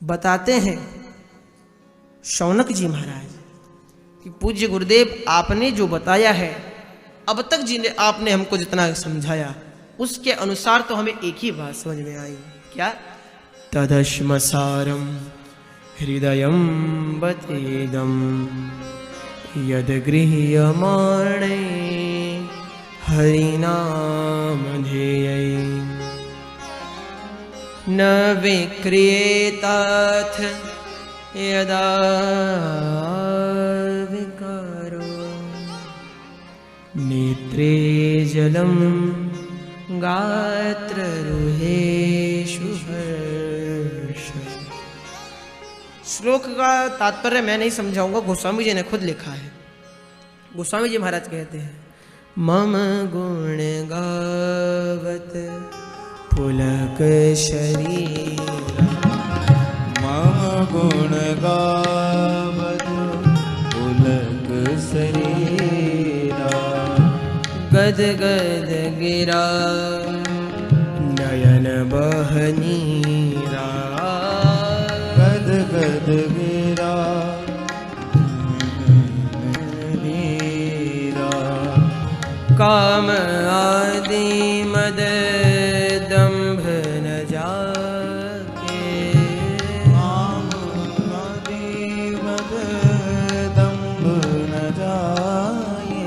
बताते हैं शौनक जी महाराज कि पूज्य गुरुदेव आपने जो बताया है, अब तक जिन्हें आपने हमको जितना समझाया उसके अनुसार तो हमें एक ही बात समझ में आई। क्या? तदश्मसारम हृदयं बतेदं यद गृह्यमाणे हरिनामधेयै न विक्रियेताथ यदा विकारो नेत्रे जलं गात्ररुहेषु हर्ष। श्लोक का तात्पर्य मैं नहीं समझाऊंगा, गोस्वामी जी ने खुद लिखा है। गोस्वामी जी महाराज कहते हैं, मम गुण गावत पुलक शरीर, मम गुण गावत पुलक शरीरा, गद गद गिरा नयन बहनीरा, गद गद गिरा नीरा, काम आदि मद दंभ न जाके, काम आदि मद दंभ न जाए,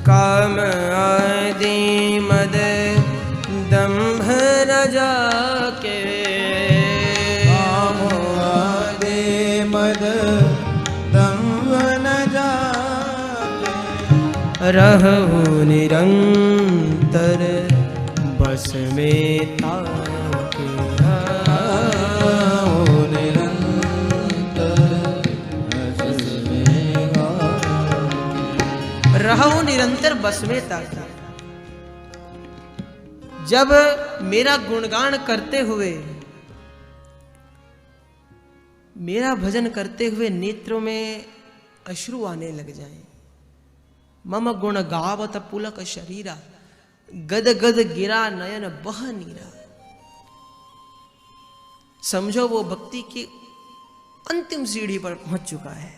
काम आदि मद दंभ न जाके, काम आदि मद दंभ न जाए, रहु निरंतर बस में ताके, रहु निरंतर बस में ताके। जब मेरा गुणगान करते हुए, मेरा भजन करते हुए नेत्रों में अश्रु आने लग जाएं, मम गुण गावत पुलक शरीरा, गद गद गिरा नयन बह नीरा, समझो वो भक्ति की अंतिम सीढ़ी पर पहुंच चुका है।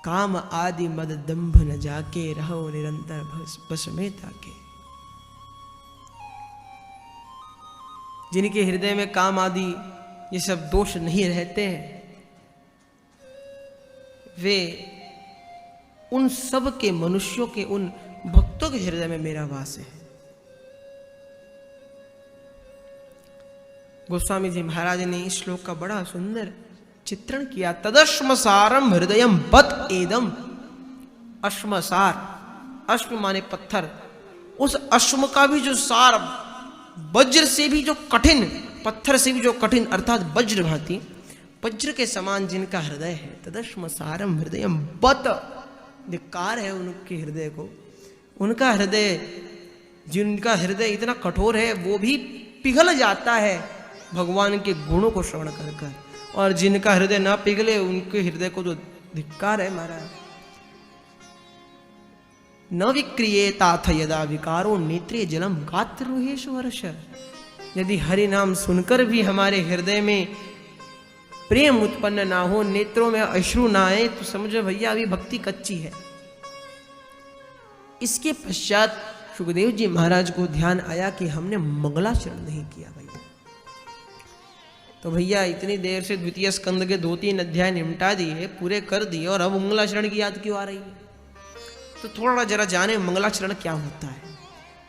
काम आदि मद दंभ न जाके, रहो निरंतर बस में ताके। जिनके हृदय में काम आदि ये सब दोष नहीं रहते हैं, वे उन सब के मनुष्यों के, उन भक्तों के हृदय में मेरा वास है। गोस्वामी जी महाराज ने इस श्लोक का बड़ा सुंदर चित्रण किया। तदश्मसारम हृदयम बत एदम। अश्मसार, अश्म माने पत्थर, उस अश्म का भी जो सार, वज्र से भी जो कठिन, पत्थर से भी जो कठिन, अर्थात वज्र भांति, वज्र के समान जिनका हृदय है, तदश्मसारम हृदयम बत, धिक्कार है उनके हृदय को। उनका हृदय, जिनका हृदय इतना कठोर है वो भी पिघल जाता है भगवान के गुणों को श्रवण कर कर, और जिनका हृदय ना पिघले उनके हृदय को तो धिक्कार है महाराज। न विक्रियेताथ यदा विकारो नेत्रे जलम गात्ररुहेषु हर्ष। यदि हरि नाम सुनकर भी हमारे हृदय में प्रेम उत्पन्न ना हो, नेत्रों में अश्रु ना आए, तो समझो भैया अभी भक्ति कच्ची है। इसके पश्चात सुखदेव जी महाराज को ध्यान आया कि हमने मंगलाचरण नहीं किया भैया। तो भैया इतनी देर से द्वितीय स्कंद के 2-3 अध्याय निपटा दिए, पूरे कर दिए, और अब मंगलाचरण की याद क्यों आ रही है? तो थोड़ा जरा जाने मंगलाचरण क्या होता है।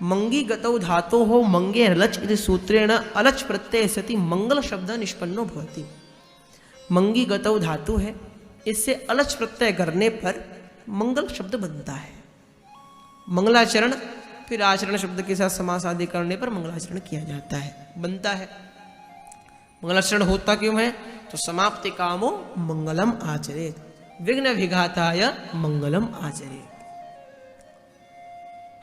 मंगी गतौ धातो हो मंगे लच इति सूत्रेण अलच प्रत्यय सति मंगल शब्द निष्पन्नो भवति। मंगी गतौ धातु है, इससे अलच प्रत्यय करने पर मंगल शब्द बनता है। मंगलाचरण फिर आचरण शब्द के साथ समास आदि करने पर मंगलाचरण किया जाता है, बनता है। मंगलाचरण होता क्यों है? तो समाप्ति कामो मंगलम आचरेत, विघ्न विघाताय मंगलम आचरेत।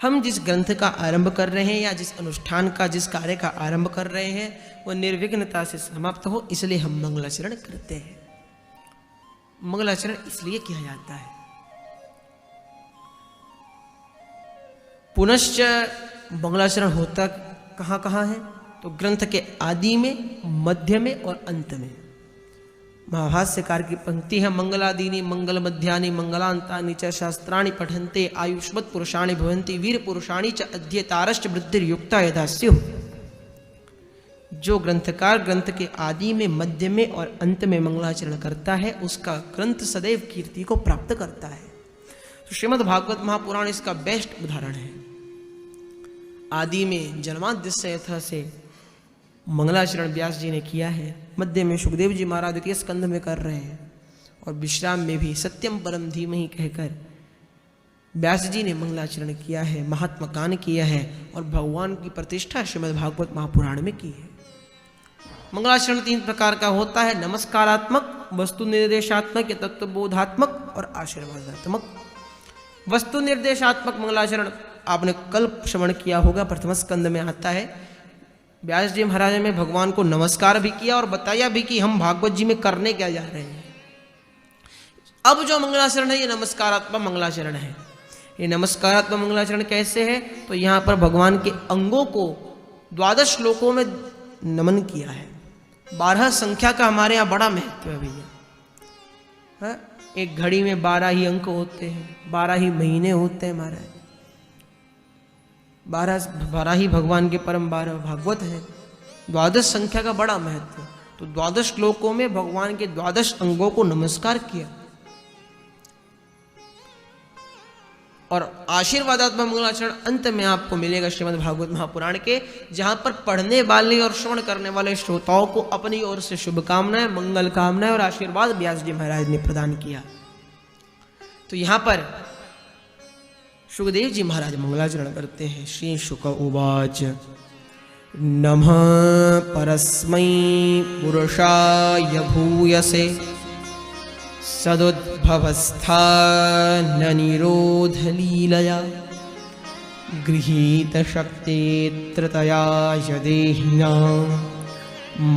हम जिस ग्रंथ का आरंभ कर रहे हैं या जिस अनुष्ठान का, जिस कार्य का आरंभ कर रहे हैं, वो निर्विघ्नता से समाप्त हो, इसलिए हम मंगलाचरण करते हैं। मंगलाचरण इसलिए किया जाता है। पुनश्च मंगलाचरण होता कहाँ कहाँ है? तो ग्रंथ के आदि में, मध्य में और अंत में। महाभाष्यकार की पंक्ति है, मंगलादीनि मंगल मध्यानि मंगलांतानि च शास्त्राणि पठन्ते आयुष्मत् पुरुषाणि भवन्ति वीर पुरुषाणि च अध्येतारश्च वृद्धिर्युक्ता यथा स्युः। जो ग्रंथकार ग्रंथ के आदि में, मध्य में और अंत में मंगलाचरण करता है उसका ग्रंथ सदैव कीर्ति को प्राप्त करता है। तो श्रीमद् भागवत महापुराण इसका बेस्ट उदाहरण है। आदि में जन्माद्यस्य यथा से मंगलाचरण व्यास जी ने किया है, मध्य में सुखदेव जी महाराज द्वितीय स्कंध में कर रहे हैं, और विश्राम में भी सत्यम परम धीमहि कहकर व्यास जी ने मंगलाचरण किया है, महात्मा गान किया है और भगवान की प्रतिष्ठा श्रीमद् भागवत महापुराण में की है। मंगलाचरण 3 प्रकार का होता है, नमस्कारात्मक, वस्तु निर्देशात्मक या तत्वबोधात्मक और आशीर्वादात्मक। वस्तु निर्देशात्मक मंगलाचरण आपने कल श्रवण किया होगा, प्रथम स्कंद में आता है। व्यास जी महाराज ने भगवान को नमस्कार भी किया और बताया भी कि हम भागवत जी में करने क्या जा रहे हैं। अब जो मंगलाचरण है ये नमस्कारात्मक मंगलाचरण है। ये नमस्कारात्मक मंगलाचरण कैसे है? तो यहाँ पर भगवान के अंगों को 12 श्लोकों में नमन किया है। 12 संख्या का हमारे यहाँ बड़ा महत्व है भैया। एक घड़ी में 12 ही अंक होते हैं, 12 ही महीने होते हैं महाराज, 12 ही भगवान के परम 12 भागवत है। 12 संख्या का बड़ा महत्व। तो 12 श्लोकों में भगवान के 12 अंगों को नमस्कार किया। और आशीर्वादात्मक मंगलाचरण अंत में आपको मिलेगा श्रीमद् भागवत महापुराण के, जहां पर पढ़ने वाले और श्रवण करने वाले श्रोताओं को अपनी ओर से शुभकामनाएं, मंगल कामनाएं और आशीर्वाद व्यास जी महाराज ने प्रदान किया। तो यहां पर सुखदेव जी महाराज मंगलाचरण करते हैं। श्री शुक उवाच नमः परस्मै पुरुषाय भूयसे सदुद्भवस्थान निरोधलीलया गृहीतशक्तित्रतया यदेहिनां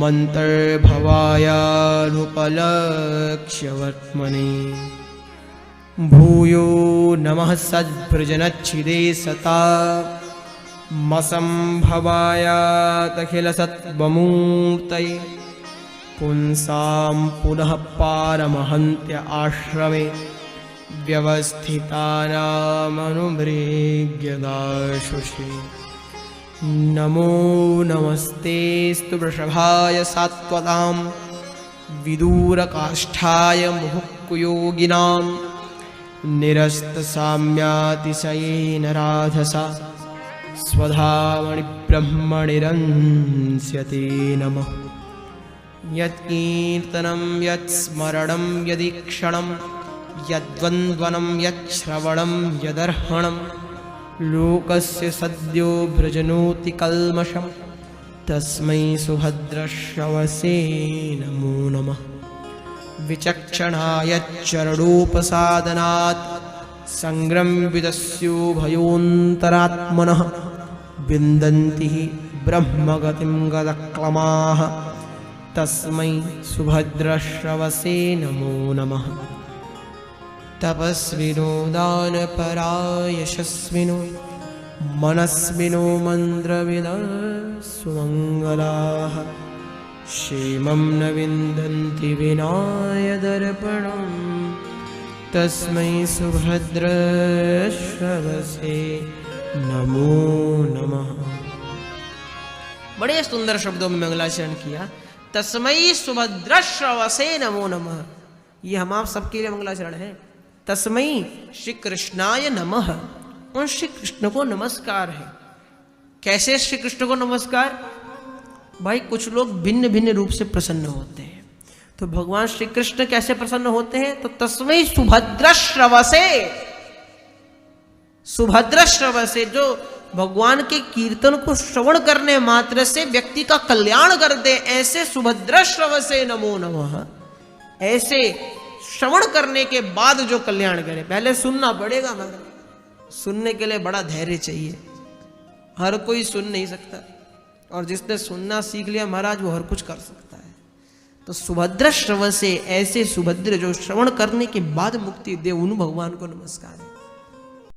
मन्तर्भवायानुपलक्ष्यवर्त्मने भूयो नमः सद्भृजनच्छिदे सता मसंभवायातखिलसत्त्वमूर्तये पुंसां पुनः पारमहन्त्य आश्रमे व्यवस्थितानामनुमृग्यदाशुषे नमो नमस्तेस्तु वृषभाय सात्वतां विदूरकाष्ठाय मुहुक्कुयोगिनां निरस्तसाम्यातिशयेन राधसा स्वधामणि ब्रह्मणिरंस्यते नमः। यत्कीर्तनं यत्स्मरणं यदीक्षणं यद्वन्द्वनं यच्छ्रवणं यदर्हणं लोकस्य सद्यो भृजनोति कल्मषं तस्मै सुभद्रश्रवसे नमो नमः। विचक्षणाय चरणोपसादनात् संग्रम्भितस्योभयोऽन्तरात्मनः विन्दन्ति ब्रह्मगतिं गदक्लमाः तस्मै सुभद्रश्रवसे नमो नमः। तपस्विनो दानपरायशस्विनो मनस्विनो मन्त्रविदः सुमङ्गलाः क्षेमं न विन्दन्ति विनाय दर्पणं तस्मै सुभद्रश्रवसे नमो नमः। बड़े सुंदर शब्दों में मंगलाचरण किया। तस्मै सुभद्रश्रवसे नमो नमः, ये हम आप सबके लिए मंगलाचरण है। तस्मै श्री कृष्णाय नमः, उन श्री कृष्ण को नमस्कार है। कैसे श्री कृष्ण को नमस्कार? भाई कुछ लोग भिन्न भिन्न रूप से प्रसन्न होते हैं, तो भगवान श्री कृष्ण कैसे प्रसन्न होते हैं? तो तस्मै सुभद्रश्रवसे, सुभद्रश्रवसे, जो भगवान के कीर्तन को श्रवण करने मात्र से व्यक्ति का कल्याण कर दे, ऐसे सुभद्रश्रवसे नमो नमः। ऐसे श्रवण करने के बाद जो कल्याण करे, पहले सुनना पड़ेगा मगर सुनने के लिए बड़ा धैर्य चाहिए, हर कोई सुन नहीं सकता, और जिसने सुनना सीख लिया महाराज वो हर कुछ कर सकता है। तो सुभद्रश्रवसे, ऐसे सुभद्र जो श्रवण करने के बाद मुक्ति दे, उन भगवान को नमस्कार है।